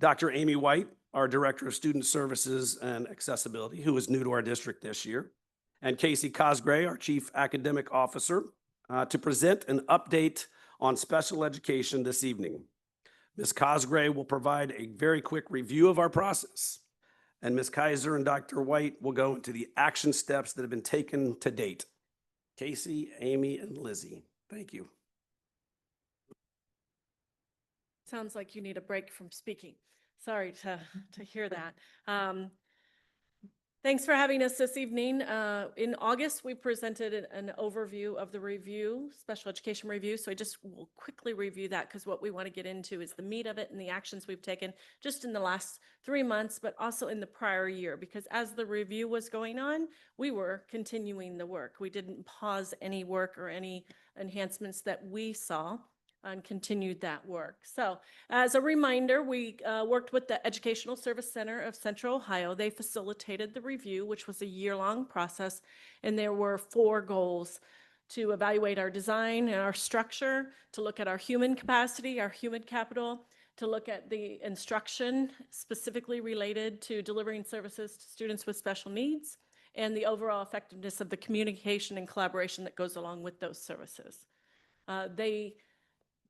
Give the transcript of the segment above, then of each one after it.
Dr. Amy White, our Director of Student Services and Accessibility, who is new to our district this year, and Casey Cosgray, our Chief Academic Officer, to present an update on special education this evening. Ms. Cosgray will provide a very quick review of our process, and Ms. Kaiser and Dr. White will go into the action steps that have been taken to date. Casey, Amy, and Lizzie, thank you. Sounds like you need a break from speaking. Sorry to hear that. Thanks for having us this evening. In August, we presented an overview of the review, special education review. So I just will quickly review that because what we want to get into is the meat of it and the actions we've taken just in the last 3 months, but also in the prior year, because as the review was going on, we were continuing the work. We didn't pause any work or any enhancements that we saw and continued that work. So as a reminder, we worked with the Educational Service Center of Central Ohio. They facilitated the review, which was a year-long process, and there were 4 goals: to evaluate our design and our structure, to look at our human capacity, our human capital, to look at the instruction specifically related to delivering services to students with special needs, and the overall effectiveness of the communication and collaboration that goes along with those services.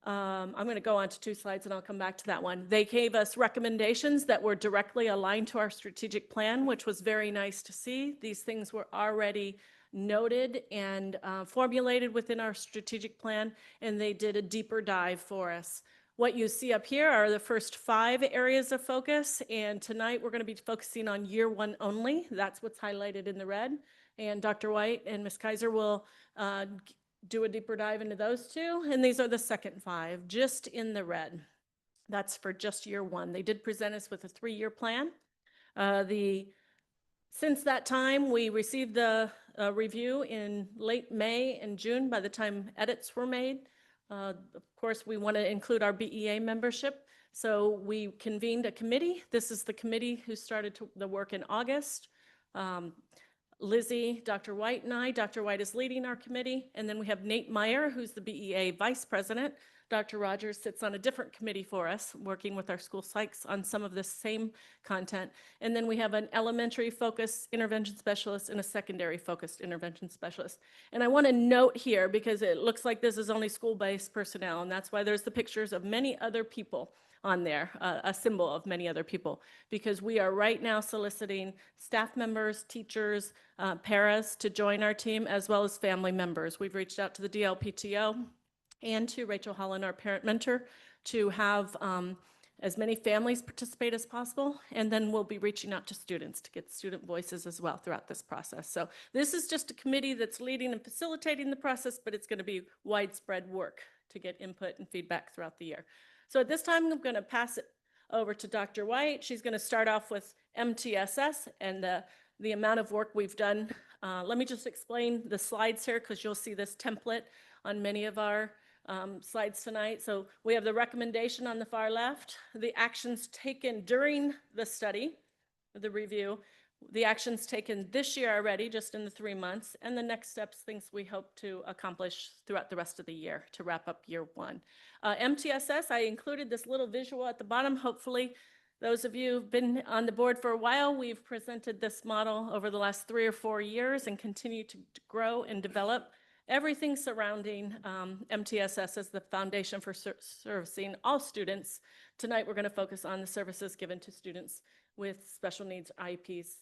I'm going to go on to 2 slides and I'll come back to that one. They gave us recommendations that were directly aligned to our strategic plan, which was very nice to see. These things were already noted and formulated within our strategic plan, and they did a deeper dive for us. What you see up here are the first 5 areas of focus, and tonight we're going to be focusing on year 1 only. That's what's highlighted in the red, and Dr. White and Ms. Kaiser will do a deeper dive into those 2, and these are the second 5, just in the red. That's for just year 1. They did present us with a 3-year plan. Since that time, we received the review in late May and June by the time edits were made. Of course, we want to include our BEA membership, so we convened a committee. This is the committee who started the work in August. Lizzie, Dr. White, and I. Dr. White is leading our committee, and then we have Nate Meyer, who's the BEA vice president. Dr. Rogers sits on a different committee for us, working with our school psychs on some of the same content. And then we have an elementary focused intervention specialist and a secondary focused intervention specialist. And I want to note here, because it looks like this is only school-based personnel, and that's why there's the pictures of many other people on there, a symbol of many other people, because we are right now soliciting staff members, teachers, paras to join our team, as well as family members. We've reached out to the DLPTO and to Rachel Holland, our parent mentor, to have as many families participate as possible, and then we'll be reaching out to students to get student voices as well throughout this process. So this is just a committee that's leading and facilitating the process, but it's going to be widespread work to get input and feedback throughout the year. So at this time, I'm going to pass it over to Dr. White. She's going to start off with MTSS and the amount of work we've done. Let me just explain the slides here, because you'll see this template on many of our slides tonight. So we have the recommendation on the far left, the actions taken during the study, the review, the actions taken this year already, just in the 3 months, and the next steps, things we hope to accomplish throughout the rest of the year to wrap up year 1. MTSS, I included this little visual at the bottom. Hopefully, those of you who've been on the board for a while, we've presented this model over the last 3 or 4 years and continue to grow and develop everything surrounding MTSS as the foundation for servicing all students. Tonight, we're going to focus on the services given to students with special needs, IEPs,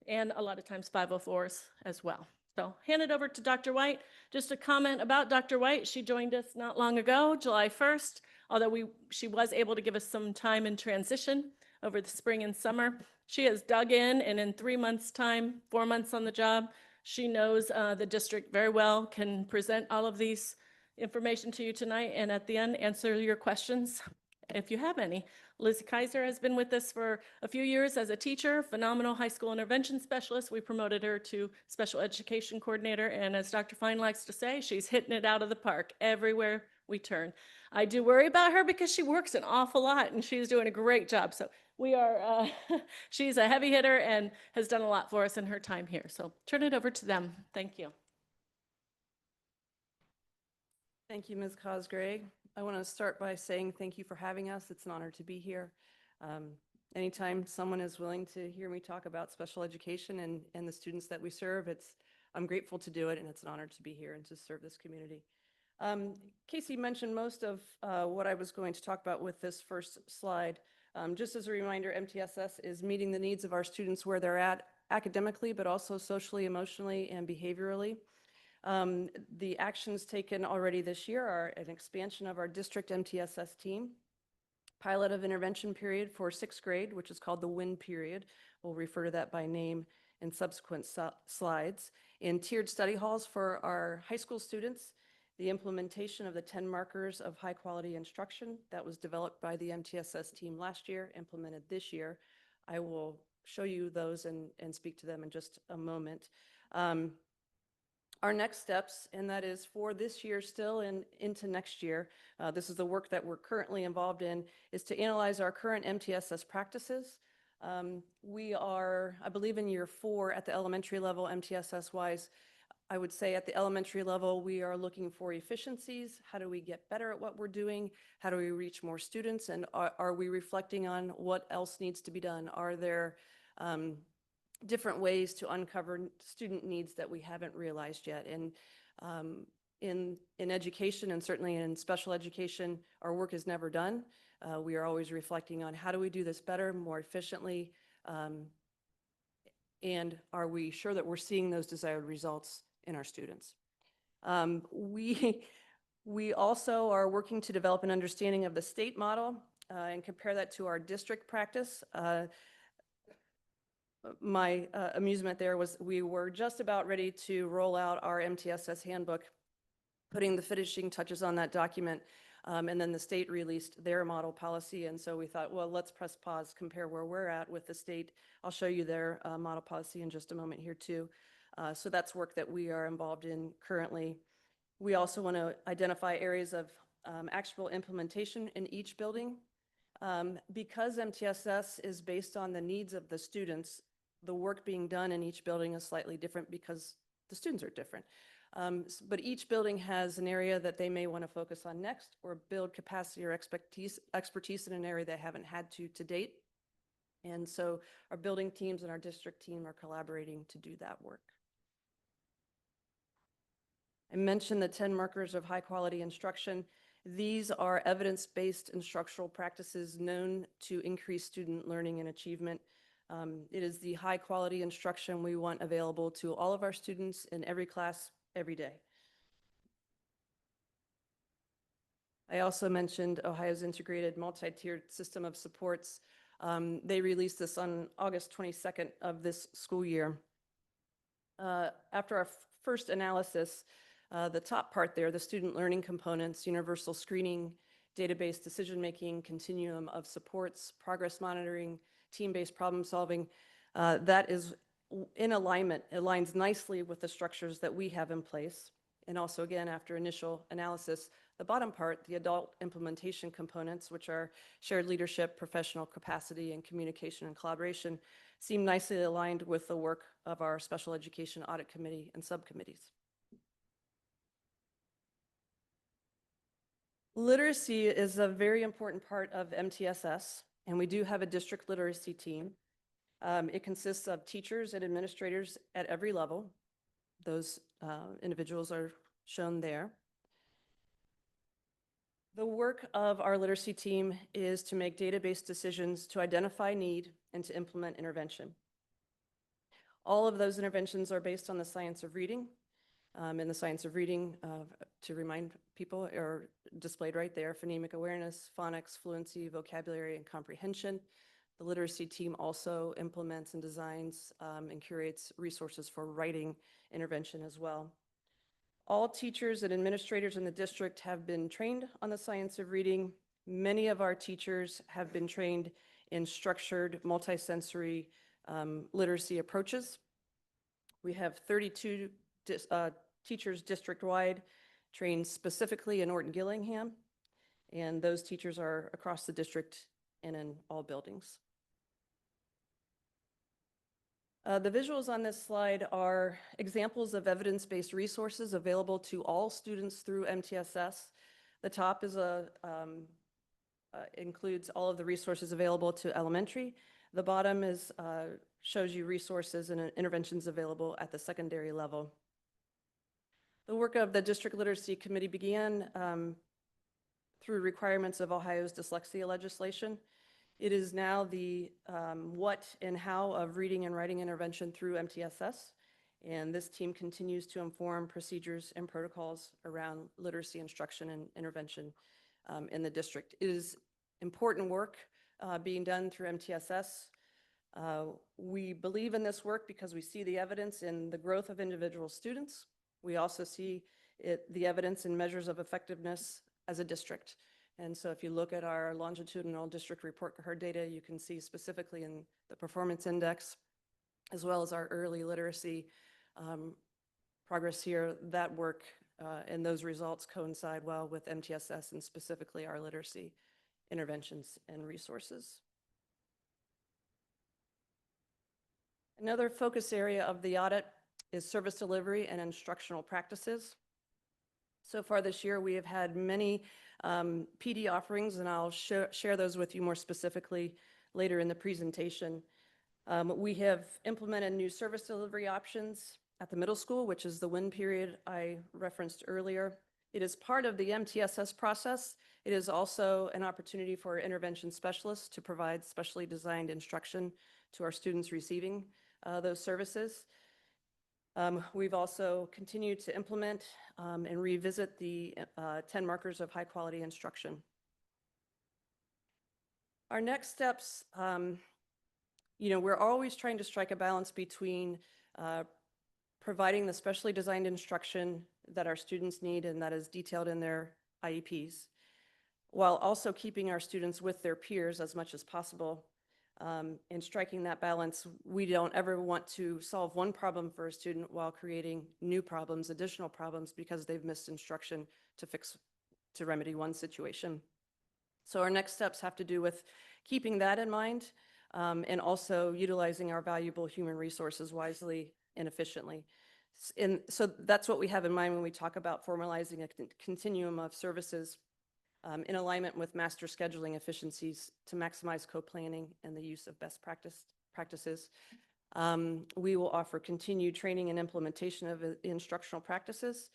and a lot of times 504s as well. So hand it over to Dr. White. Just a comment about Dr. White. She joined us not long ago, July 1st, although she was able to give us some time in transition over the spring and summer. She has dug in, and in 3 months' time, 4 months on the job, she knows the district very well, can present all of these information to you tonight, and at the end, answer your questions if you have any. Liz Kaiser has been with us for a few years as a teacher, phenomenal high school intervention specialist. We promoted her to special education coordinator, and as Dr. Fine likes to say, she's hitting it out of the park everywhere we turn. I do worry about her because she works an awful lot, and she's doing a great job. So we are, she's a heavy hitter and has done a lot for us in her time here. So turn it over to them. Thank you. Thank you, Ms. Cosgray. I want to start by saying thank you for having us. It's an honor to be here. Anytime someone is willing to hear me talk about special education and the students that we serve, I'm grateful to do it, and it's an honor to be here and to serve this community. Casey mentioned most of what I was going to talk about with this first slide. Just as a reminder, MTSS is meeting the needs of our students where they're at academically, but also socially, emotionally, and behaviorally. The actions taken already this year are an expansion of our district MTSS team, pilot of intervention period for sixth grade, which is called the WIN period. We'll refer to that by name in subsequent slides. In tiered study halls for our high school students, the implementation of the 10 markers of high quality instruction that was developed by the MTSS team last year, implemented this year. I will show you those and speak to them in just a moment. Our next steps, and that is for this year still and into next year, this is the work that we're currently involved in, is to analyze our current MTSS practices. We are, I believe, in year 4 at the elementary level, MTSS-wise. I would say at the elementary level, we are looking for efficiencies. How do we get better at what we're doing? How do we reach more students? And are we reflecting on what else needs to be done? Are there different ways to uncover student needs that we haven't realized yet? And in education, and certainly in special education, our work is never done. We are always reflecting on how do we do this better, more efficiently, and are we sure that we're seeing those desired results in our students? We also are working to develop an understanding of the state model and compare that to our district practice. My amusement there was we were just about ready to roll out our MTSS handbook, putting the finishing touches on that document, and then the state released their model policy, and so we thought, well, let's press pause, compare where we're at with the state. I'll show you their model policy in just a moment here too. So that's work that we are involved in currently. We also want to identify areas of actual implementation in each building. Because MTSS is based on the needs of the students, the work being done in each building is slightly different because the students are different. But each building has an area that they may want to focus on next or build capacity or expertise in an area they haven't had to date. And so our building teams and our district team are collaborating to do that work. I mentioned the 10 markers of high quality instruction. These are evidence-based instructional practices known to increase student learning and achievement. It is the high quality instruction we want available to all of our students in every class, every day. I also mentioned Ohio's integrated multi-tiered system of supports. They released this on August 22nd of this school year. After our first analysis, the top part there, the student learning components, universal screening, database decision-making, continuum of supports, progress monitoring, team-based problem solving, that is in alignment, aligns nicely with the structures that we have in place. And also, again, after initial analysis, the bottom part, the adult implementation components, which are shared leadership, professional capacity, and communication and collaboration, seem nicely aligned with the work of our special education audit committee and subcommittees. Literacy is a very important part of MTSS, and we do have a district literacy team. It consists of teachers and administrators at every level. Those individuals are shown there. The work of our literacy team is to make database decisions to identify need and to implement intervention. All of those interventions are based on the science of reading. And the science of reading, to remind people, are displayed right there: phonemic awareness, phonics, fluency, vocabulary, and comprehension. The literacy team also implements and designs and curates resources for writing intervention as well. All teachers and administrators in the district have been trained on the science of reading. Many of our teachers have been trained in structured multisensory literacy approaches. We have 32 teachers district-wide trained specifically in Orton-Gillingham, and those teachers are across the district and in all buildings. The visuals on this slide are examples of evidence-based resources available to all students through MTSS. The top is a includes all of the resources available to elementary. The bottom is, shows you resources and interventions available at the secondary level. The work of the District Literacy Committee began through requirements of Ohio's dyslexia legislation. It is now the what and how of reading and writing intervention through MTSS, and this team continues to inform procedures and protocols around literacy instruction and intervention in the district. It is important work being done through MTSS. We believe in this work because we see the evidence in the growth of individual students. We also see the evidence in measures of effectiveness as a district. And so if you look at our longitudinal district report card data, you can see specifically in the performance index, as well as our early literacy progress here, that work and those results coincide well with MTSS and specifically our literacy interventions and resources. Another focus area of the audit is service delivery and instructional practices. So far this year, we have had many PD offerings, and I'll share those with you more specifically later in the presentation. We have implemented new service delivery options at the middle school, which is the WIN period I referenced earlier. It is part of the MTSS process. It is also an opportunity for intervention specialists to provide specially designed instruction to our students receiving those services. We've also continued to implement and revisit the 10 markers of high quality instruction. Our next steps, we're always trying to strike a balance between providing the specially designed instruction that our students need and that is detailed in their IEPs, while also keeping our students with their peers as much as possible. In striking that balance, we don't ever want to solve one problem for a student while creating new problems, additional problems, because they've missed instruction to remedy one situation. So our next steps have to do with keeping that in mind and also utilizing our valuable human resources wisely and efficiently. And so that's what we have in mind when we talk about formalizing a continuum of services in alignment with master scheduling efficiencies to maximize co-planning and the use of best practices. We will offer continued training and implementation of instructional practices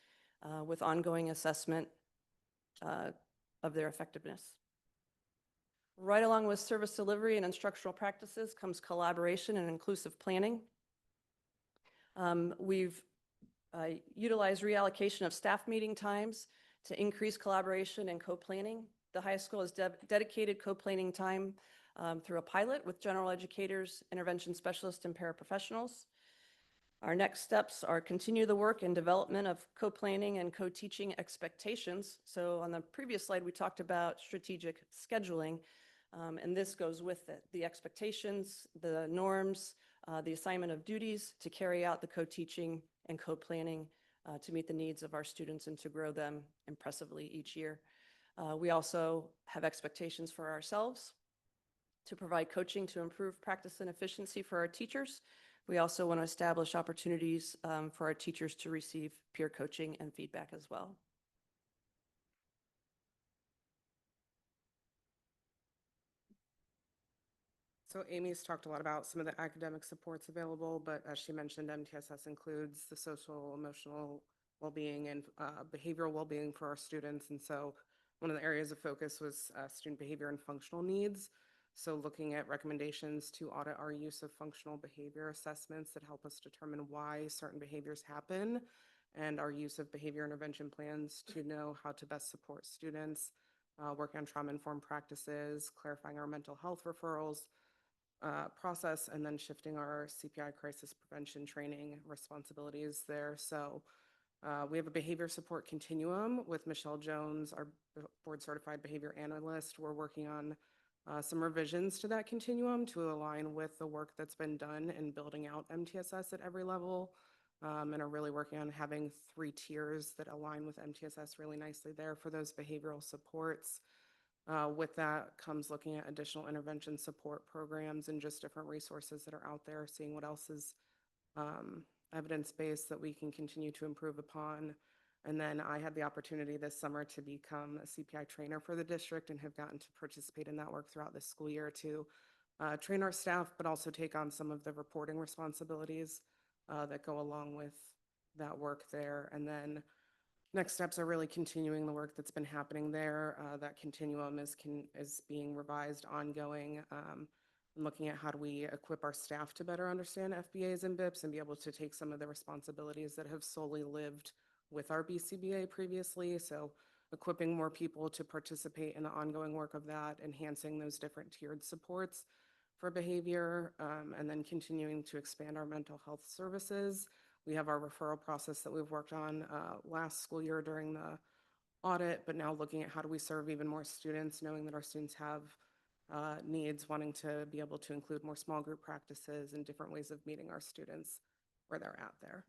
with ongoing assessment of their effectiveness. Right along with service delivery and instructional practices comes collaboration and inclusive planning. We've utilized reallocation of staff meeting times to increase collaboration and co-planning. The high school has dedicated co-planning time through a pilot with general educators, intervention specialists, and paraprofessionals. Our next steps are continue the work and development of co-planning and co-teaching expectations. So on the previous slide, we talked about strategic scheduling, and this goes with it. The expectations, the norms, the assignment of duties to carry out the co-teaching and co-planning to meet the needs of our students and to grow them impressively each year. We also have expectations for ourselves to provide coaching to improve practice and efficiency for our teachers. We also want to establish opportunities for our teachers to receive peer coaching and feedback as well. So Amy's talked a lot about some of the academic supports available, but as she mentioned, MTSS includes the social, emotional well-being and behavioral well-being for our students. And so one of the areas of focus was student behavior and functional needs. So looking at recommendations to audit our use of functional behavior assessments that help us determine why certain behaviors happen, and our use of behavior intervention plans to know how to best support students, working on trauma-informed practices, clarifying our mental health referrals process, and then shifting our CPI crisis prevention training responsibilities there. So we have a behavior support continuum with Michelle Jones, our board certified behavior analyst. We're working on some revisions to that continuum to align with the work that's been done in building out MTSS at every level, and are really working on having 3 tiers that align with MTSS really nicely there for those behavioral supports. With that comes looking at additional intervention support programs and just different resources that are out there, seeing what else is evidence-based that we can continue to improve upon. And then I had the opportunity this summer to become a CPI trainer for the district and have gotten to participate in that work throughout this school year to train our staff, but also take on some of the reporting responsibilities that go along with that work there. And then next steps are really continuing the work that's been happening there. That continuum is being revised ongoing. And looking at how do we equip our staff to better understand FBAs and BIPs and be able to take some of the responsibilities that have solely lived with our BCBA previously. So equipping more people to participate in the ongoing work of that, enhancing those different tiered supports for behavior, and then continuing to expand our mental health services. We have our referral process that we've worked on last school year during the audit, but now looking at how do we serve even more students, knowing that our students have needs, wanting to be able to include more small group practices and different ways of meeting our students where they're at there.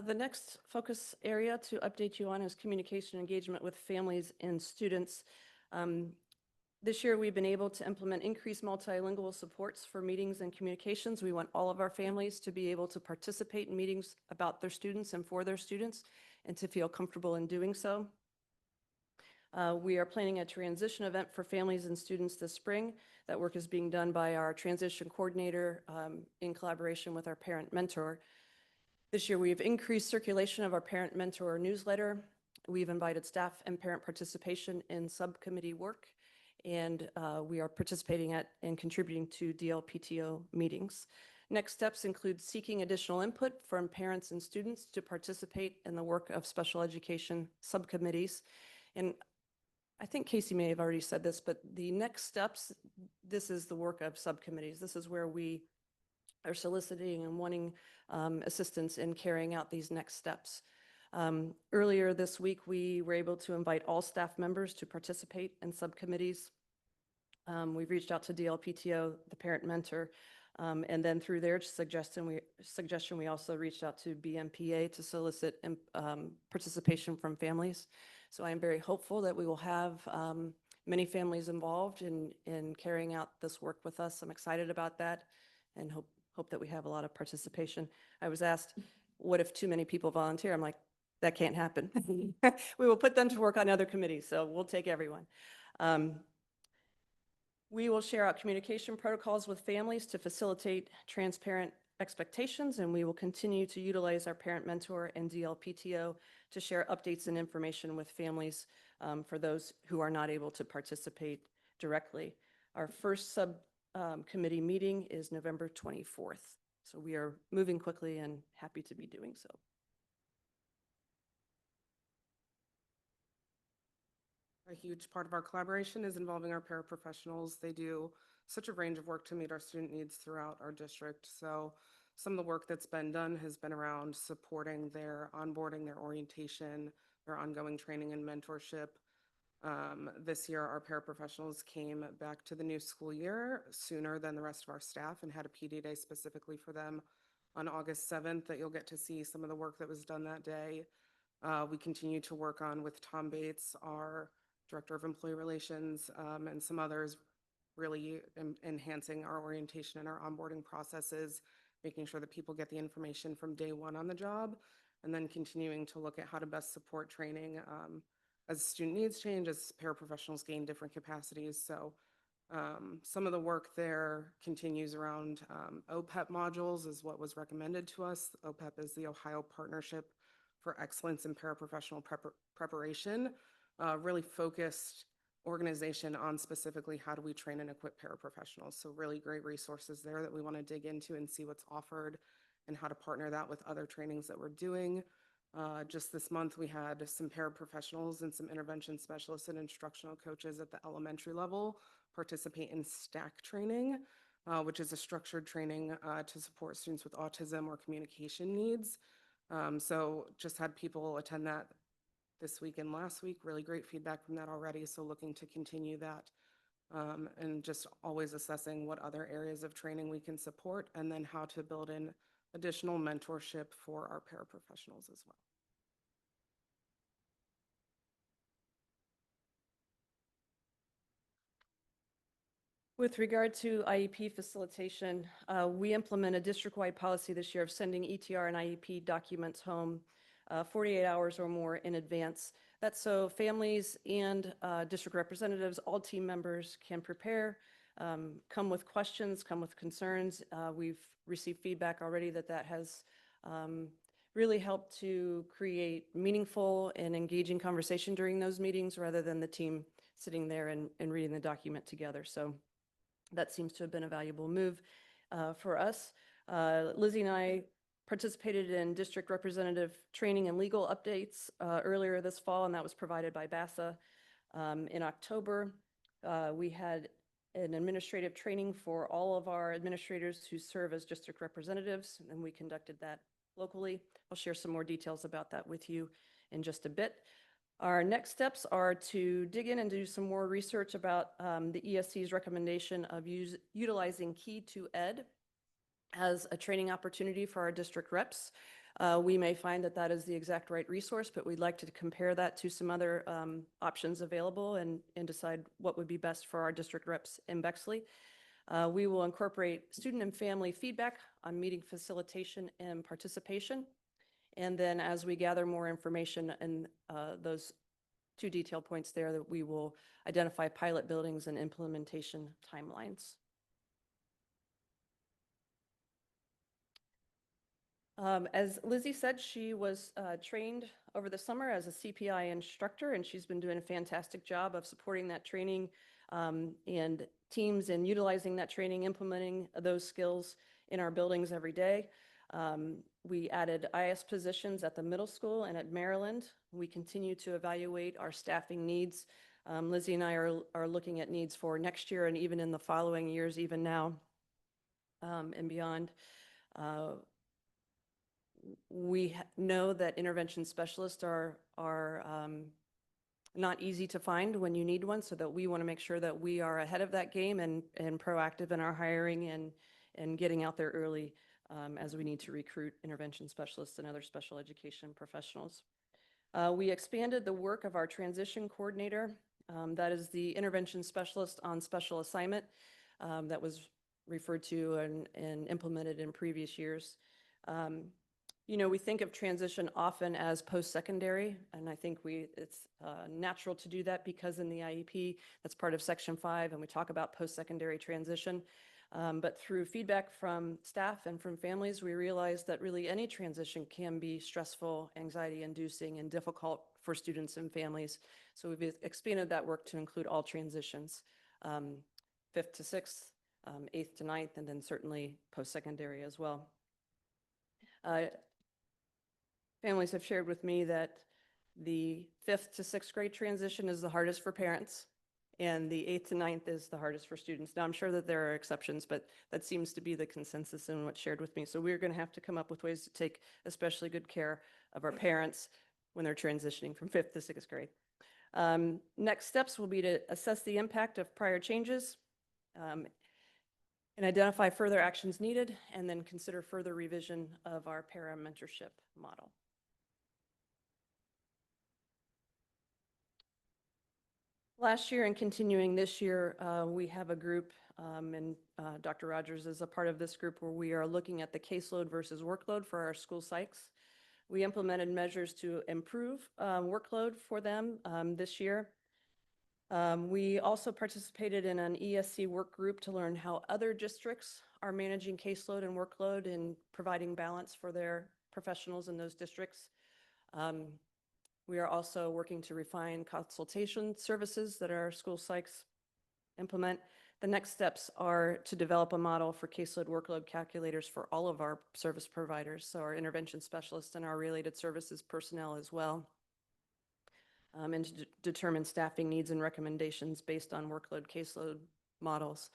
The next focus area to update you on is communication engagement with families and students. This year, we've been able to implement increased multilingual supports for meetings and communications. We want all of our families to be able to participate in meetings about their students and for their students and to feel comfortable in doing so. We are planning a transition event for families and students this spring. That work is being done by our transition coordinator in collaboration with our parent mentor. This year, we've increased circulation of our parent mentor newsletter. We've invited staff and parent participation in subcommittee work, and we are participating at and contributing to DLPTO meetings. Next steps include seeking additional input from parents and students to participate in the work of special education subcommittees. And I think Casey may have already said this, but the next steps, this is the work of subcommittees. This is where we are soliciting and wanting assistance in carrying out these next steps. Earlier this week, we were able to invite all staff members to participate in subcommittees. We've reached out to DLPTO, the parent mentor, and then through their suggestion, we also reached out to BMPA to solicit participation from families. So I am very hopeful that we will have many families involved in carrying out this work with us. I'm excited about that and hope that we have a lot of participation. I was asked, what if too many people volunteer? I'm like, that can't happen. We will put them to work on other committees, so we'll take everyone. We will share out communication protocols with families to facilitate transparent expectations, and we will continue to utilize our parent mentor and DLPTO to share updates and information with families for those who are not able to participate directly. Our first subcommittee meeting is November 24th. So we are moving quickly and happy to be doing so. A huge part of our collaboration is involving our paraprofessionals. They do such a range of work to meet our student needs throughout our district. So some of the work that's been done has been around supporting their onboarding, their orientation, their ongoing training and mentorship. This year, our paraprofessionals came back to the new school year sooner than the rest of our staff and had a PD day specifically for them on August 7th that you'll get to see some of the work that was done that day. We continue to work on with Tom Bates, our Director of Employee Relations, and some others, really enhancing our orientation and our onboarding processes, making sure that people get the information from day one on the job, and then continuing to look at how to best support training as student needs change, as paraprofessionals gain different capacities. So some of the work there continues around OPEP modules is what was recommended to us. OPEP is the Ohio Partnership for Excellence in Paraprofessional Preparation, really focused organization on specifically how do we train and equip paraprofessionals. So really great resources there that we want to dig into and see what's offered and how to partner that with other trainings that we're doing. Just this month, we had some paraprofessionals and some intervention specialists and instructional coaches at the elementary level participate in STACK training, which is a structured training to support students with autism or communication needs. So just had people attend that this week and last week. Really great feedback from that already. So looking to continue that and just always assessing what other areas of training we can support and then how to build in additional mentorship for our paraprofessionals as well. With regard to IEP facilitation, we implement a district-wide policy this year of sending ETR and IEP documents home 48 hours or more in advance. That's so families and district representatives, all team members can prepare, come with questions, come with concerns. We've received feedback already that that has really helped to create meaningful and engaging conversation during those meetings rather than the team sitting there and reading the document together. So that seems to have been a valuable move for us. Lizzie and I participated in district representative training and legal updates earlier this fall, and that was provided by BASA. In October, we had an administrative training for all of our administrators who serve as district representatives, and we conducted that locally. I'll share some more details about that with you in just a bit. Our next steps are to dig in and do some more research about the ESC's recommendation of utilizing Key to Ed as a training opportunity for our district reps. We may find that that is the exact right resource, but we'd like to compare that to some other options available and decide what would be best for our district reps in Bexley. We will incorporate student and family feedback on meeting facilitation and participation. And then as we gather more information and those two detailed points there, that we will identify pilot buildings and implementation timelines. As Lizzie said, she was trained over the summer as a CPI instructor, and she's been doing a fantastic job of supporting that training and teams in utilizing that training, implementing those skills in our buildings every day. We added IS positions at the middle school and at Maryland. We continue to evaluate our staffing needs. Lizzie and I are looking at needs for next year and even in the following years, even now and beyond. We know that intervention specialists are not easy to find when you need one, so that we want to make sure that we are ahead of that game and proactive in our hiring and getting out there early as we need to recruit intervention specialists and other special education professionals. We expanded the work of our transition coordinator. That is the intervention specialist on special assignment that was referred to and implemented in previous years. You know, we think of transition often as post-secondary, and I think it's natural to do that because in the IEP, that's part of Section 5, and we talk about post-secondary transition. But through feedback from staff and from families, we realized that really any transition can be stressful, anxiety-inducing, and difficult for students and families. So we've expanded that work to include all transitions, 5th to 6th, 8th to 9th, and then certainly post-secondary as well. Families have shared with me that the 5th to 6th grade transition is the hardest for parents, and the 8th to 9th is the hardest for students. Now, I'm sure that there are exceptions, but that seems to be the consensus in what's shared with me. So we're going to have to come up with ways to take especially good care of our parents when they're transitioning from 5th to 6th grade. Next steps will be to assess the impact of prior changes and identify further actions needed, and then consider further revision of our para-mentorship model. Last year and continuing this year, we have a group, and Dr. Rogers is a part of this group, where we are looking at the caseload versus workload for our school psychs. We implemented measures to improve workload for them this year. We also participated in an ESC work group to learn how other districts are managing caseload and workload and providing balance for their professionals in those districts. We are also working to refine consultation services that our school psychs implement. The next steps are to develop a model for caseload workload calculators for all of our service providers, so our intervention specialists and our related services personnel as well, and to determine staffing needs and recommendations based on workload caseload models.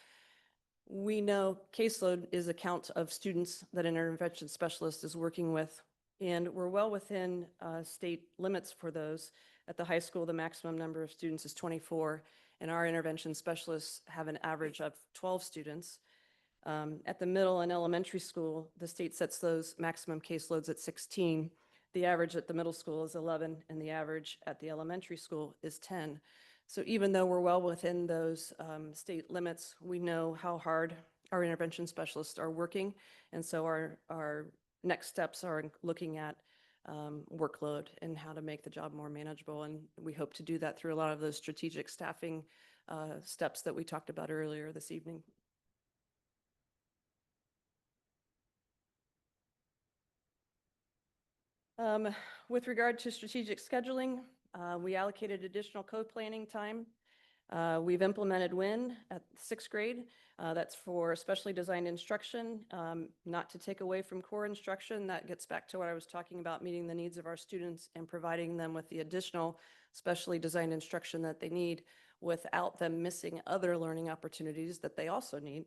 We know caseload is a count of students that an intervention specialist is working with, and we're well within state limits for those. At the high school, the maximum number of students is 24, and our intervention specialists have an average of 12 students. At the middle and elementary school, the state sets those maximum caseloads at 16. The average at the middle school is 11, and the average at the elementary school is 10. So even though we're well within those state limits, we know how hard our intervention specialists are working. And so our next steps are looking at workload and how to make the job more manageable. And we hope to do that through a lot of those strategic staffing steps that we talked about earlier this evening. With regard to strategic scheduling, we allocated additional co-planning time. We've implemented WIN at 6th grade. That's for specially designed instruction, not to take away from core instruction. That gets back to what I was talking about, meeting the needs of our students and providing them with the additional specially designed instruction that they need without them missing other learning opportunities that they also need.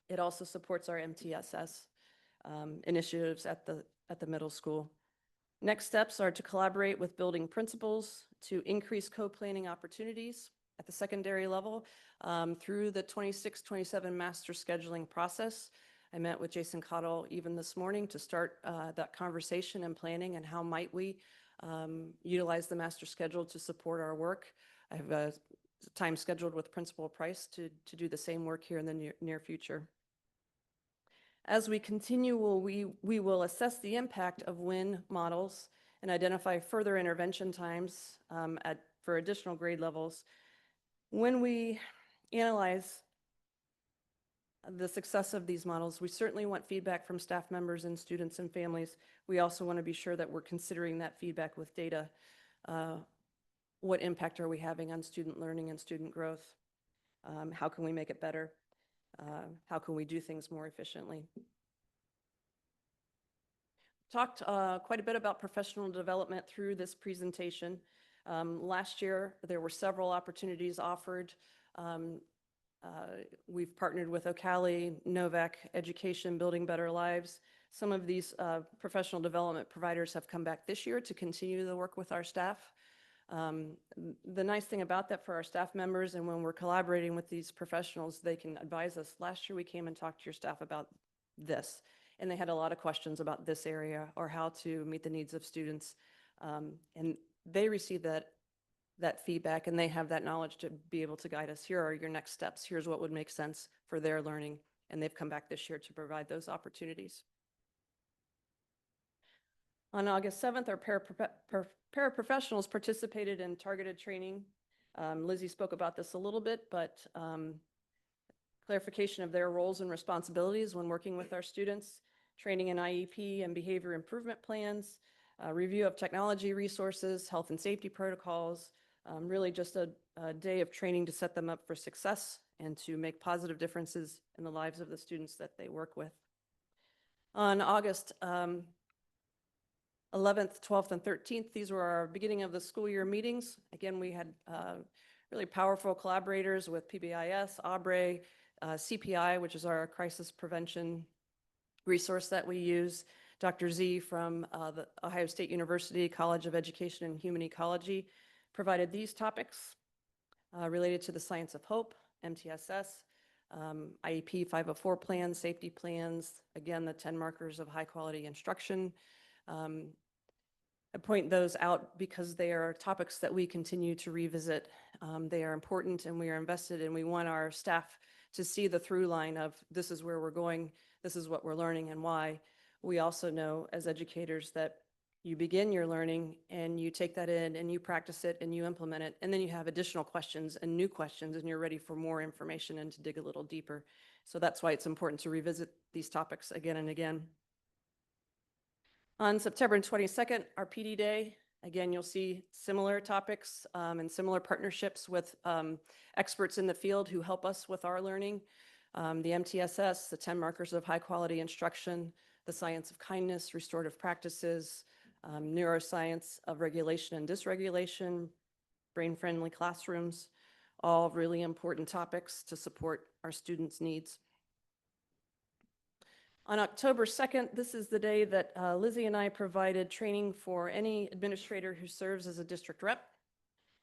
It also supports our MTSS initiatives at the middle school. Next steps are to collaborate with building principals to increase co-planning opportunities at the secondary level through the 26-27 master scheduling process. I met with Jason Cottle even this morning to start that conversation and planning and how might we utilize the master schedule to support our work. I have a time scheduled with Principal Price to do the same work here in the near future. As we continue, we will assess the impact of WIN models and identify further intervention times for additional grade levels. When we analyze the success of these models, we certainly want feedback from staff members and students and families. We also want to be sure that we're considering that feedback with data. What impact are we having on student learning and student growth? How can we make it better? How can we do things more efficiently? Talked quite a bit about professional development through this presentation. Last year, there were several opportunities offered. We've partnered with Ocali, Novak Education, Building Better Lives. Some of these professional development providers have come back this year to continue the work with our staff. The nice thing about that for our staff members, and when we're collaborating with these professionals, they can advise us. Last year, we came and talked to your staff about this, and they had a lot of questions about this area or how to meet the needs of students. And they receive that feedback, and they have that knowledge to be able to guide us. Here are your next steps. Here's what would make sense for their learning. And they've come back this year to provide those opportunities. On August 7th, our paraprofessionals participated in targeted training. Lizzie spoke about this a little bit, but clarification of their roles and responsibilities when working with our students, training in IEP and behavior improvement plans, review of technology resources, health and safety protocols, really just a day of training to set them up for success and to make positive differences in the lives of the students that they work with. On August 11th, 12th, and 13th, these were our beginning of the school year meetings. Again, we had really powerful collaborators with PBIS, ABRE, CPI, which is our crisis prevention resource that we use, Dr. Z from the Ohio State University College of Education and Human Ecology provided these topics related to the science of hope, MTSS, IEP 504 plans, safety plans, again, the 10 markers of high quality instruction. I point those out because they are topics that we continue to revisit. They are important and we are invested, and we want our staff to see the through line of this is where we're going, this is what we're learning and why. We also know as educators that you begin your learning and you take that in and you practice it and you implement it, and then you have additional questions and new questions and you're ready for more information and to dig a little deeper. So that's why it's important to revisit these topics again and again. On September 22nd, our PD Day, again, you'll see similar topics and similar partnerships with experts in the field who help us with our learning. The MTSS, the 10 markers of high quality instruction, the science of kindness, restorative practices, neuroscience of regulation and dysregulation, brain-friendly classrooms, all really important topics to support our students' needs. On October 2nd, this is the day that Lizzie and I provided training for any administrator who serves as a district rep.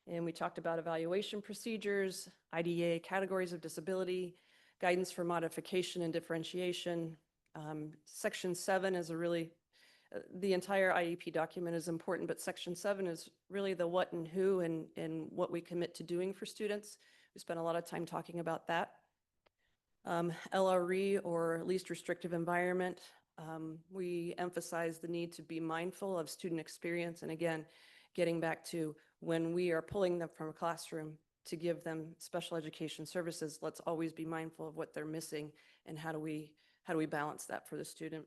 And we talked about evaluation procedures, IDEA categories of disability, guidance for modification and differentiation. Section 7 is a really the entire IEP document is important, but Section 7 is really the what and who and what we commit to doing for students. We spent a lot of time talking about that. LRE, or least restrictive environment, we emphasize the need to be mindful of student experience. And again, getting back to when we are pulling them from a classroom to give them special education services, let's always be mindful of what they're missing and how do we balance that for the student.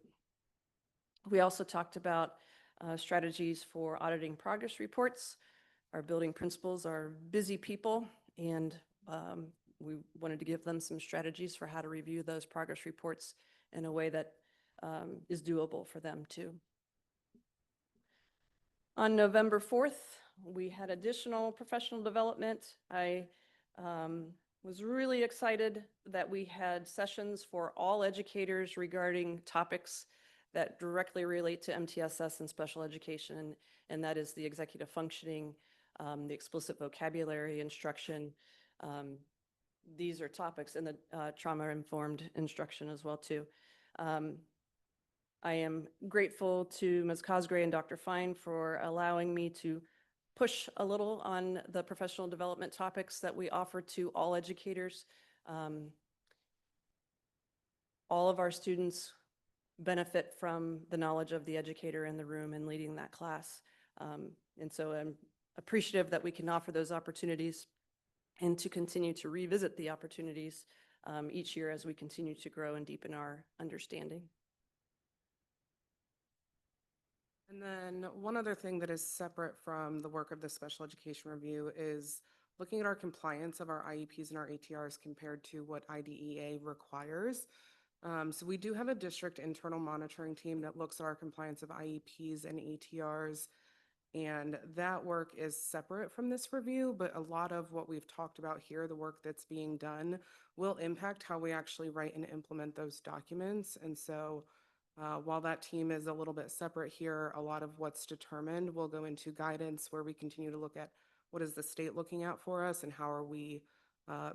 We also talked about strategies for auditing progress reports. Our building principals are busy people, and we wanted to give them some strategies for how to review those progress reports in a way that is doable for them too. On November 4th, we had additional professional development. I was really excited that we had sessions for all educators regarding topics that directly relate to MTSS and special education, and that is the executive functioning, the explicit vocabulary instruction. These are topics in the trauma-informed instruction as well too. I am grateful to Ms. Cosgray and Dr. Fine for allowing me to push a little on the professional development topics that we offer to all educators. All of our students benefit from the knowledge of the educator in the room and leading that class. And so I'm appreciative that we can offer those opportunities and to continue to revisit the opportunities each year as we continue to grow and deepen our understanding. And then one other thing that is separate from the work of the special education review is looking at our compliance of our IEPs and our ATRs compared to what IDEA requires. So we do have a district internal monitoring team that looks at our compliance of IEPs and ATRs, and that work is separate from this review, but a lot of what we've talked about here, the work that's being done, will impact how we actually write and implement those documents. And so while that team is a little bit separate here, a lot of what's determined will go into guidance where we continue to look at what is the state looking out for us and how are we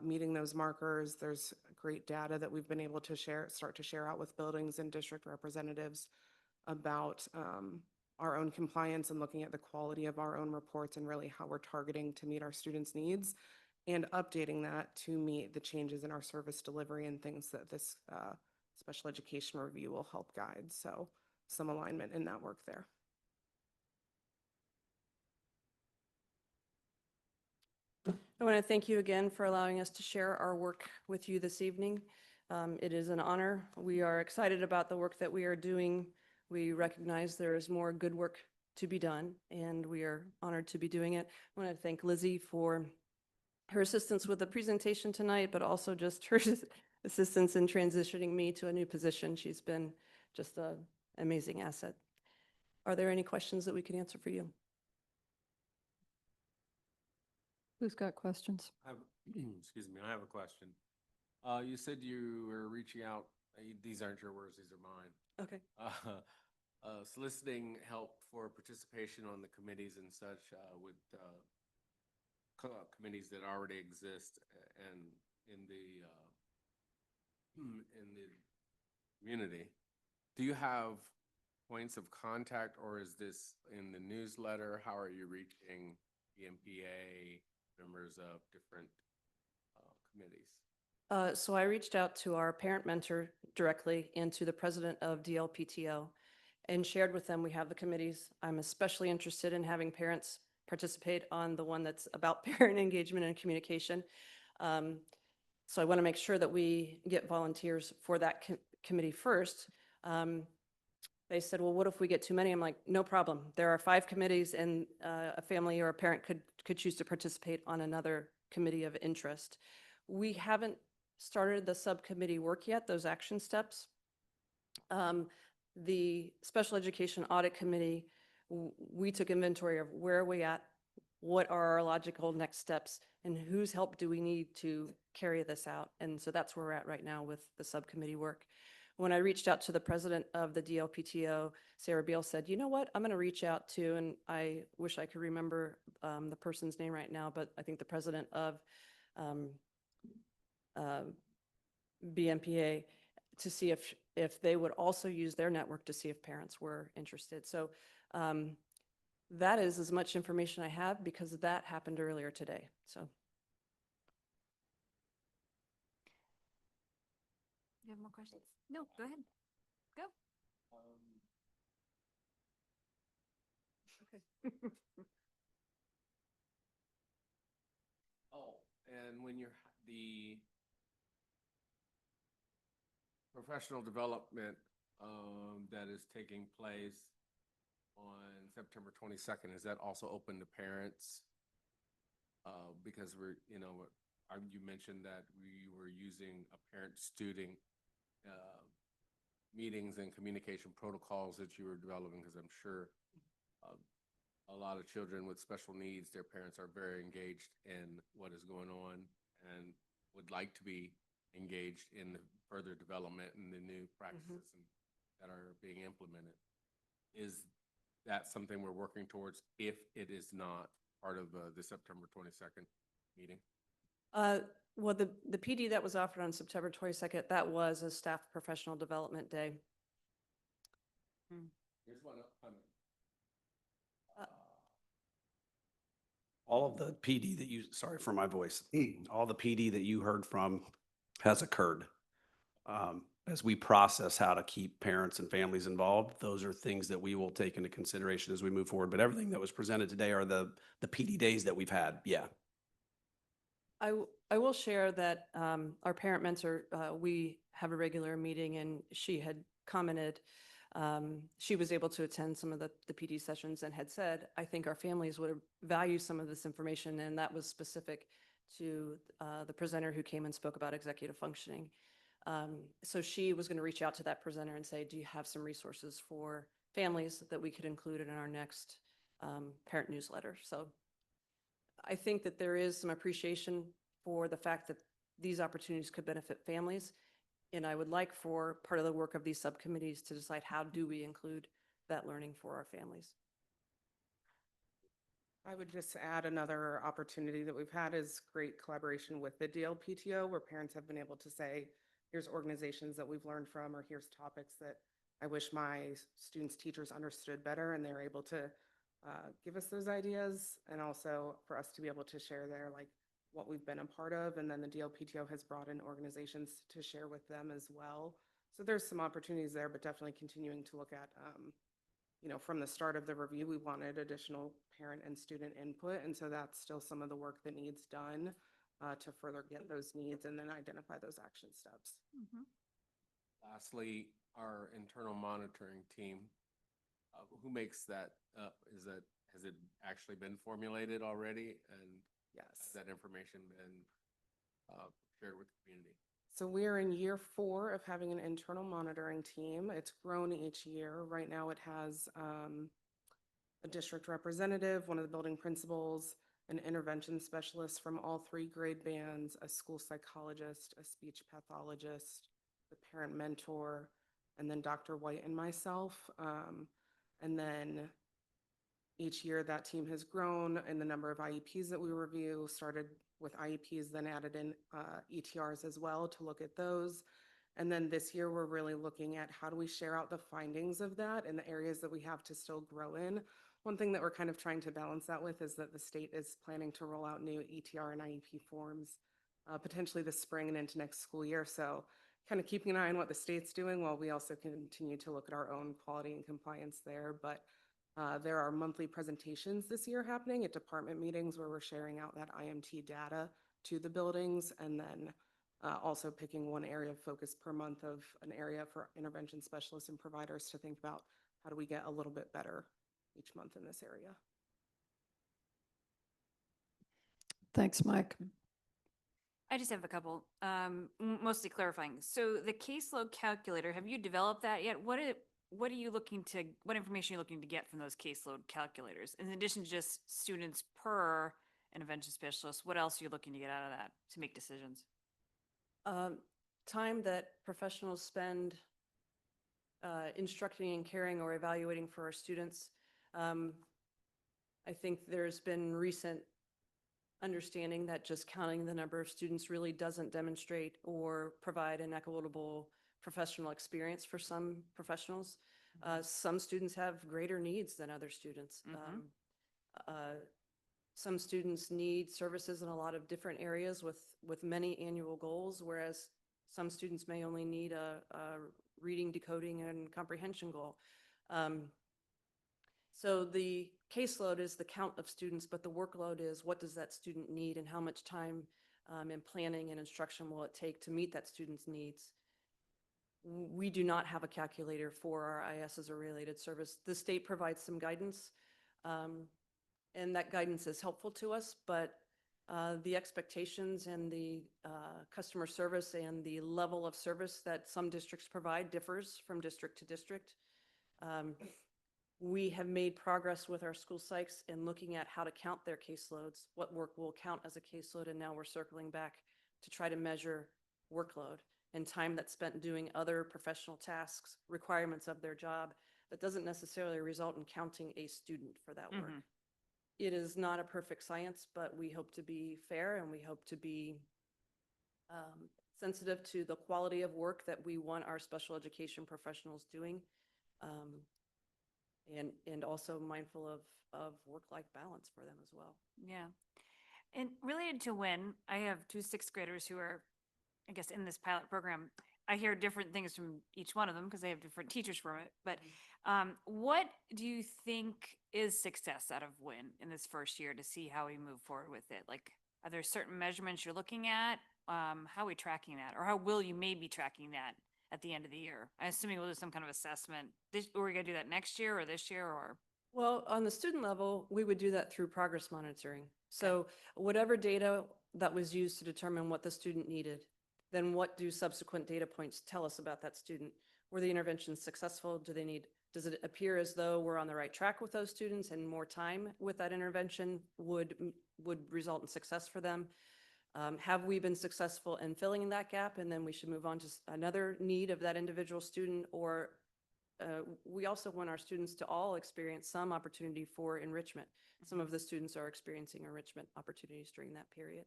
meeting those markers. There's great data that we've been able to start to share out with buildings and district representatives about our own compliance and looking at the quality of our own reports and really how we're targeting to meet our students' needs and updating that to meet the changes in our service delivery and things that this special education review will help guide. So some alignment in that work there. I want to thank you again for allowing us to share our work with you this evening. It is an honor. We are excited about the work that we are doing. We recognize there is more good work to be done, and we are honored to be doing it. I want to thank Lizzie for her assistance with the presentation tonight, but also just her assistance in transitioning me to a new position. She's been just an amazing asset. Are there any questions that we can answer for you? Who's got questions? Excuse me, I have a question. You said you were reaching out, these aren't your words, these are mine. Okay. Soliciting help for participation on the committees and such with committees that already exist and in the community. Do you have points of contact, or is this in the newsletter? How are you reaching the MPA, members of different committees? So I reached out to our parent mentor directly and to the president of DLPTO and shared with them we have the committees. I'm especially interested in having parents participate on the one that's about parent engagement and communication. So I want to make sure that we get volunteers for that committee first. They said, well, what if we get too many? I'm like, no problem. There are 5 committees, and a family or a parent could choose to participate on another committee of interest. We haven't started the subcommittee work yet, those action steps. The Special Education Audit Committee, we took inventory of where are we at, what are our logical next steps, and whose help do we need to carry this out. And so that's where we're at right now with the subcommittee work. When I reached out to the president of the DLPTO, Sarah Beal said, you know what, I'm going to reach out to, and I wish I could remember the person's name right now, but I think the president of BMPA to see if they would also use their network to see if parents were interested. So that is as much information I have because that happened earlier today. So You have more questions? No, go ahead. Go. Oh, and when you're the professional development that is taking place on September 22nd, is that also open to parents? Because we're, you mentioned that we were using a parent-student meetings and communication protocols that you were developing, because I'm sure a lot of children with special needs, their parents are very engaged in what is going on and would like to be engaged in the further development and the new practices that are being implemented. Is that something we're working towards if it is not part of the September 22nd meeting? well, the PD that was offered on September 22nd, that was a staff professional development day. Here's one upcoming. All of the PD that you, sorry for my voice, all the PD that you heard from has occurred. As we process how to keep parents and families involved, those are things that we will take into consideration as we move forward. But everything that was presented today are the PD days that we've had. Yeah. I will share that our parent mentor, we have a regular meeting and she had commented, she was able to attend some of the PD sessions and had said, I think our families would value some of this information. And that was specific to the presenter who came and spoke about executive functioning. So she was going to reach out to that presenter and say, do you have some resources for families that we could include in our next parent newsletter? So I think that there is some appreciation for the fact that these opportunities could benefit families. And I would like for part of the work of these subcommittees to decide how do we include that learning for our families. I would just add another opportunity that we've had is great collaboration with the DLPTO, where parents have been able to say, here's organizations that we've learned from, or here's topics that I wish my students' teachers understood better, and they're able to give us those ideas, and also for us to be able to share their, like, what we've been a part of, and then the DLPTO has brought in organizations to share with them as well. So there's some opportunities there, but definitely continuing to look at, from the start of the review, we wanted additional parent and student input, and so that's still some of the work that needs done to further get those needs and then identify those action steps. Lastly, our internal monitoring team, who makes that up? Has it actually been formulated already? And has Yes. that information been shared with the community? So we're in year 4 of having an internal monitoring team. It's grown each year. Right now it has a district representative, one of the building principals, an intervention specialist from all 3 grade bands, a school psychologist, a speech pathologist, the parent mentor, and then Dr. White and myself. And then each year that team has grown in the number of IEPs that we review, started with IEPs, then added in ETRs as well to look at those. And then this year we're really looking at how do we share out the findings of that in the areas that we have to still grow in. One thing that we're kind of trying to balance that with is that the state is planning to roll out new ETR and IEP forms potentially this spring and into next school year. So kind of keeping an eye on what the state's doing while we also continue to look at our own quality and compliance there. But there are monthly presentations this year happening at department meetings where we're sharing out that IMT data to the buildings, and then also picking one area of focus per month of an area for intervention specialists and providers to think about how do we get a little bit better each month in this area. Thanks, Mike. I just have a couple, mostly clarifying. So the caseload calculator, have you developed that yet? What information are you looking to get from those caseload calculators? In addition to just students per intervention specialist, what else are you looking to get out of that to make decisions? Time that professionals spend instructing and caring or evaluating for our students. I think there's been recent understanding that just counting the number of students really doesn't demonstrate or provide an equitable professional experience for some professionals. Some students have greater needs than other students. Some students need services in a lot of different areas with many annual goals, whereas some students may only need a reading, decoding, and comprehension goal. So the caseload is the count of students, but the workload is what does that student need and how much time and planning and instruction will it take to meet that student's needs. We do not have a calculator for our IS as a related service. The state provides some guidance, and that guidance is helpful to us, but the expectations and the customer service and the level of service that some districts provide differs from district to district. We have made progress with our school psychs in looking at how to count their caseloads, what work will count as a caseload, and now we're circling back to try to measure workload and time that's spent doing other professional tasks, requirements of their job, that doesn't necessarily result in counting a student for that work. It is not a perfect science, but we hope to be fair and we hope to be sensitive to the quality of work that we want our special education professionals doing. And also mindful of work-life balance for them as well. Yeah. And related to WIN, I have two sixth graders who are, I guess, in this pilot program. I hear different things from each one of them because they have different teachers from it. But what do you think is success out of WIN in this first year to see how we move forward with it? Like, are there certain measurements you're looking at? How are we tracking that? Or how will you maybe tracking that at the end of the year? I'm assuming we'll do some kind of assessment. Are we going to do that next year or this year or? Well, on the student level, we would do that through progress monitoring. So whatever data that was used to determine what the student needed, then what do subsequent data points tell us about that student? Were the interventions successful? Does it appear as though we're on the right track with those students and more time with that intervention would result in success for them? Have we been successful in filling in that gap? And then we should move on to another need of that individual student, or we also want our students to all experience some opportunity for enrichment. Some of the students are experiencing enrichment opportunities during that period.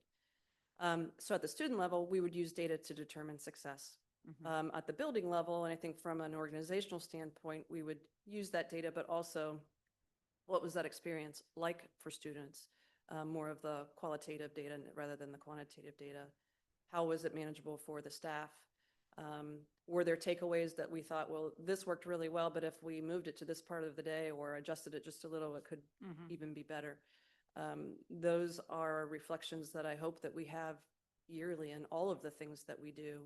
So at the student level, we would use data to determine success. At the building level, and I think from an organizational standpoint, we would use that data, but also what was that experience like for students? More of the qualitative data rather than the quantitative data. How was it manageable for the staff? Were there takeaways that we thought, well, this worked really well, but if we moved it to this part of the day or adjusted it just a little, it could even be better. Those are reflections that I hope that we have yearly in all of the things that we do.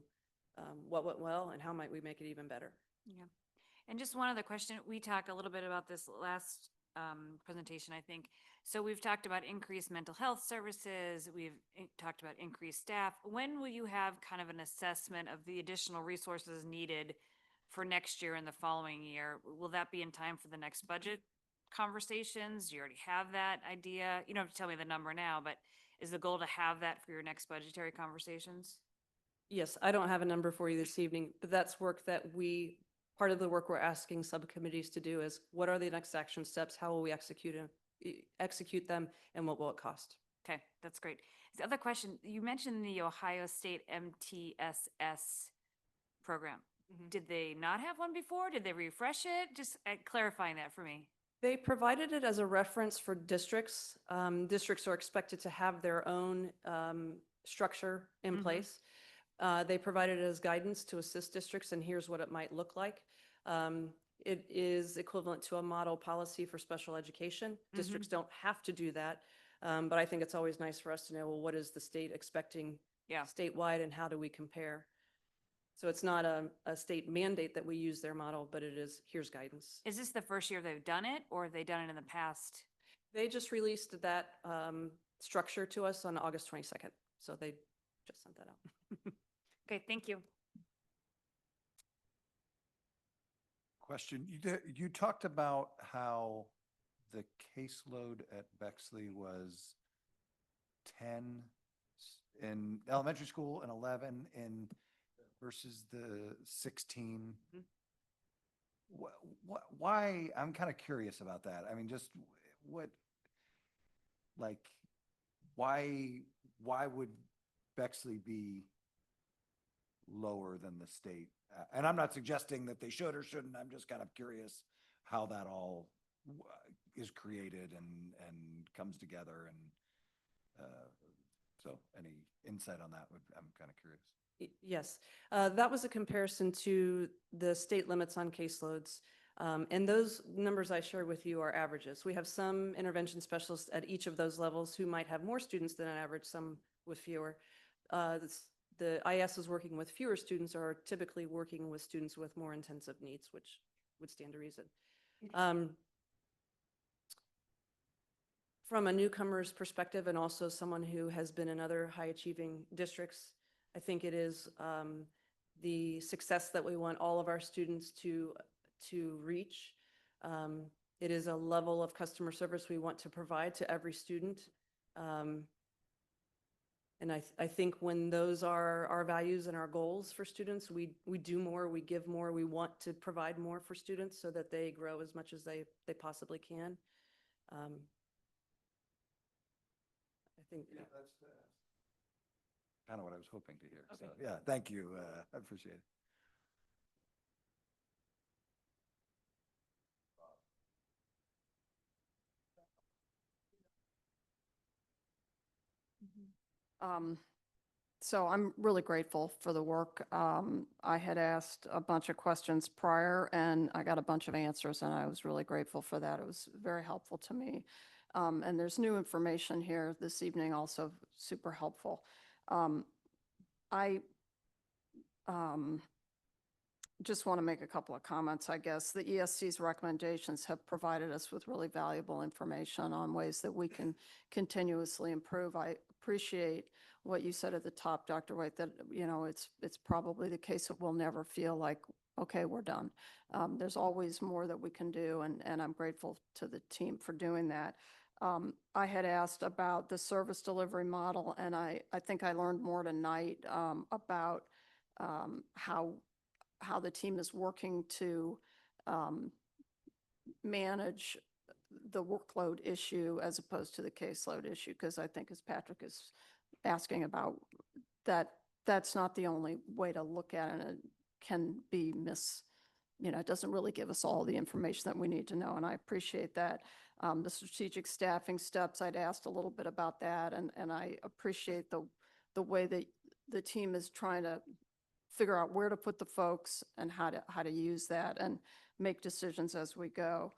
What went well and how might we make it even better? Yeah. And just one other question. We talked a little bit about this last presentation, I think. So we've talked about increased mental health services. We've talked about increased staff. When will you have kind of an assessment of the additional resources needed for next year and the following year? Will that be in time for the next budget conversations? Do you already have that idea? You don't have to tell me the number now, but is the goal to have that for your next budgetary conversations? Yes, I don't have a number for you this evening, but that's work that part of the work we're asking subcommittees to do is what are the next action steps? How will we execute them and what will it cost? Okay, that's great. The other question, you mentioned the Ohio State MTSS program. Did they not have one before? Did they refresh it? Just clarifying that for me. They provided it as a reference for districts. Districts are expected to have their own structure in place. They provided it as guidance to assist districts, and here's what it might look like. It is equivalent to a model policy for special education. Districts don't have to do that, but I think it's always nice for us to know, well, what is the state expecting statewide and how do we compare? So it's not a state mandate that we use their model, but it is, here's guidance. Is this the first year they've done it, or have they done it in the past? They just released that structure to us on August 22nd, so they just sent that out. Okay, thank you. Question, you talked about how the caseload at Bexley was 10 in elementary school and 11 in versus the 16. Why, I'm kind of curious about that. I mean, just why would Bexley be lower than the state. And I'm not suggesting that they should or shouldn't. I'm just kind of curious how that all is created and comes together. And so any insight on that I'm kind of curious. Yes, that was a comparison to the state limits on caseloads. And those numbers I shared with you are averages. We have some intervention specialists at each of those levels who might have more students than an average, some with fewer. The IS is working with fewer students are typically working with students with more intensive needs, which would stand to reason. From a newcomer's perspective and also someone who has been in other high achieving districts, I think it is the success that we want all of our students to reach. It is a level of customer service we want to provide to every student. And I think when those are our values and our goals for students, we do more, we give more, we want to provide more for students so that they grow as much as they possibly can. I think. Yeah, that's kind of what I was hoping to hear. So, Okay. yeah, thank you. I appreciate it. So I'm really grateful for the work. I had asked a bunch of questions prior and I got a bunch of answers and I was really grateful for that. It was very helpful to me. And there's new information here this evening, also super helpful. I just want to make a couple of comments, I guess. The ESC's recommendations have provided us with really valuable information on ways that we can continuously improve. I appreciate what you said at the top, Dr. White, that, you know, it's probably the case that we'll never feel like, okay, we're done. There's always more that we can do, and I'm grateful to the team for doing that. I had asked about the service delivery model, and I think I learned more tonight about how the team is working to manage the workload issue as opposed to the caseload issue, because I think, as Patrick is asking about, that's not the only way to look at it. It can be it doesn't really give us all the information that we need to know, and I appreciate that. The strategic staffing steps, I'd asked a little bit about that, and I appreciate the way that the team is trying to figure out where to put the folks and how to use that and make decisions as we go.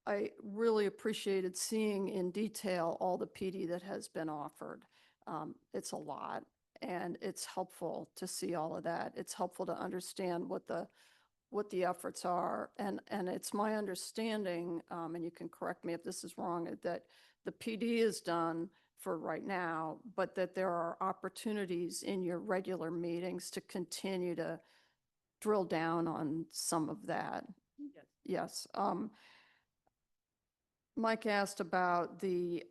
I really appreciated seeing in detail all the PD that has been offered. It's a lot, and it's helpful to see all of that. It's helpful to understand what the efforts are, and it's my understanding, and you can correct me if this is wrong, that the PD is done for right now, but that there are opportunities in your regular meetings to continue to drill down on some of that. Yes. Yes. Mike asked about the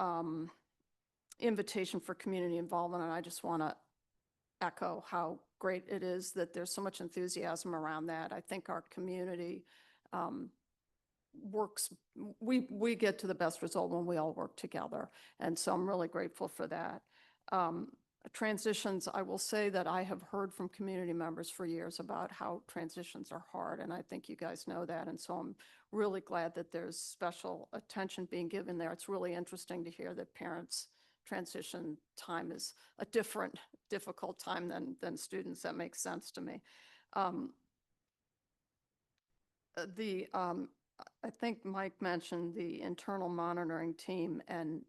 invitation for community involvement, and I just want to echo how great it is that there's so much enthusiasm around that. I think our community works, we get to the best result when we all work together. And so I'm really grateful for that. Transitions, I will say that I have heard from community members for years about how transitions are hard, and I think you guys know that. And so I'm really glad that there's special attention being given there. It's really interesting to hear that parents' transition time is a difficult time than students. That makes sense to me. I think Mike mentioned the internal monitoring team and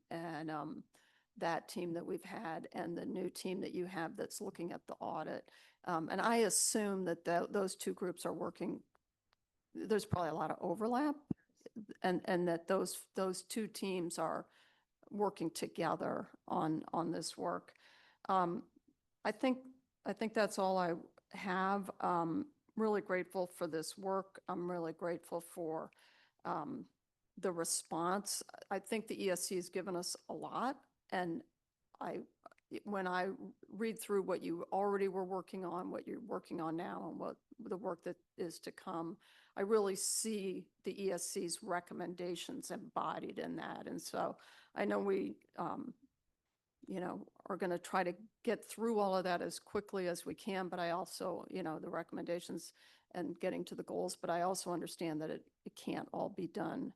that team that we've had and the new team that you have that's looking at the audit. And I assume that those two groups are working. There's probably a lot of overlap, and that those two teams are working together on this work. I think that's all I have. Really grateful for this work. I'm really grateful for the response. I think the ESC has given us a lot, and when I read through what you already were working on, what you're working on now, and what the work that is to come, I really see the ESC's recommendations embodied in that. And so I know are going to try to get through all of that as quickly as we can. But I also, the recommendations and getting to the goals, but I also understand that it can't all be done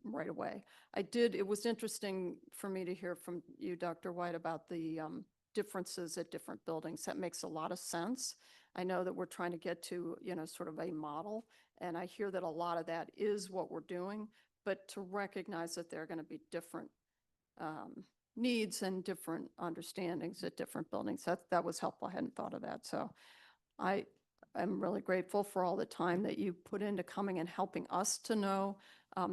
right away. It was interesting for me to hear from you, Dr. White, about the differences at different buildings. That makes a lot of sense. I know that we're trying to get to, sort of a model, and I hear that a lot of that is what we're doing, but to recognize that there are going to be different needs and different understandings at different buildings. That was helpful. I hadn't thought of that. So I'm really grateful for all the time that you put into coming and helping us to know.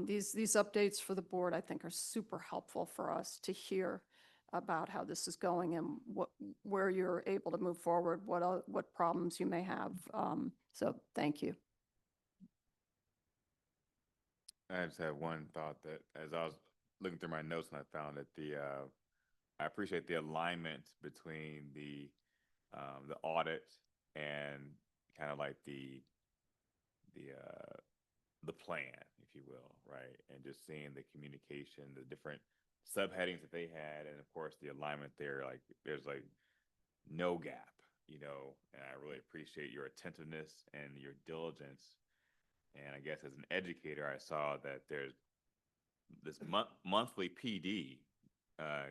These updates for the board, I think, are super helpful for us to hear about how this is going and where you're able to move forward, what problems you may have. So thank you. I just had one thought that as I was looking through my notes and I found that I appreciate the alignment between the audit and kind of like the plan, if you will, right? And just seeing the communication, the different subheadings that they had, and of course the alignment there, like there's like no gap, and I really appreciate your attentiveness and your diligence. And I guess as an educator, I saw that there's this monthly PD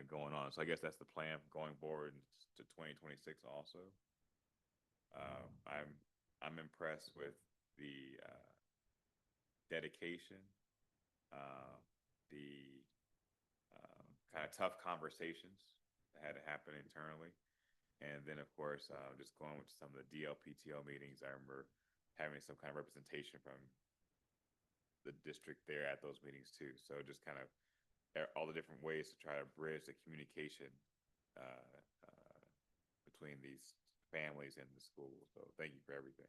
going on. So I guess that's the plan going forward to 2026 also. I'm impressed with the dedication, the kind of tough conversations that had to happen internally. And then, of course, just going with some of the DLPTO meetings, I remember having some kind of representation from the district there at those meetings too. So just kind of all the different ways to try to bridge the communication between these families and the school. So thank you for everything.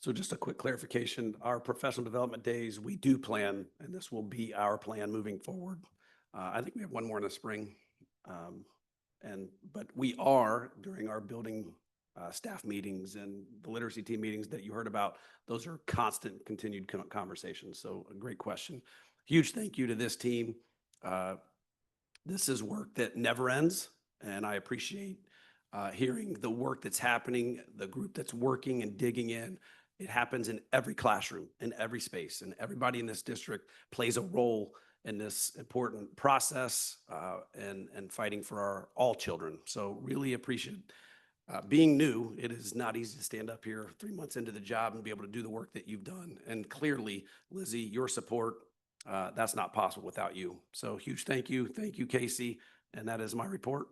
So just a quick clarification, our professional development days, we do plan, and this will be our plan moving forward. I think we have one more in the spring. But we are, during our building staff meetings and the literacy team meetings that you heard about, those are constant, continued conversations. So a great question. Huge thank you to this team. This is work that never ends, and I appreciate hearing the work that's happening, the group that's working and digging in. It happens in every classroom, in every space, and everybody in this district plays a role in this important process and fighting for all children. So really appreciate being new. It is not easy to stand up here 3 months into the job and be able to do the work that you've done. And clearly, Lizzie, your support, that's not possible without you. So huge thank you. Thank you, Casey. And that is my report.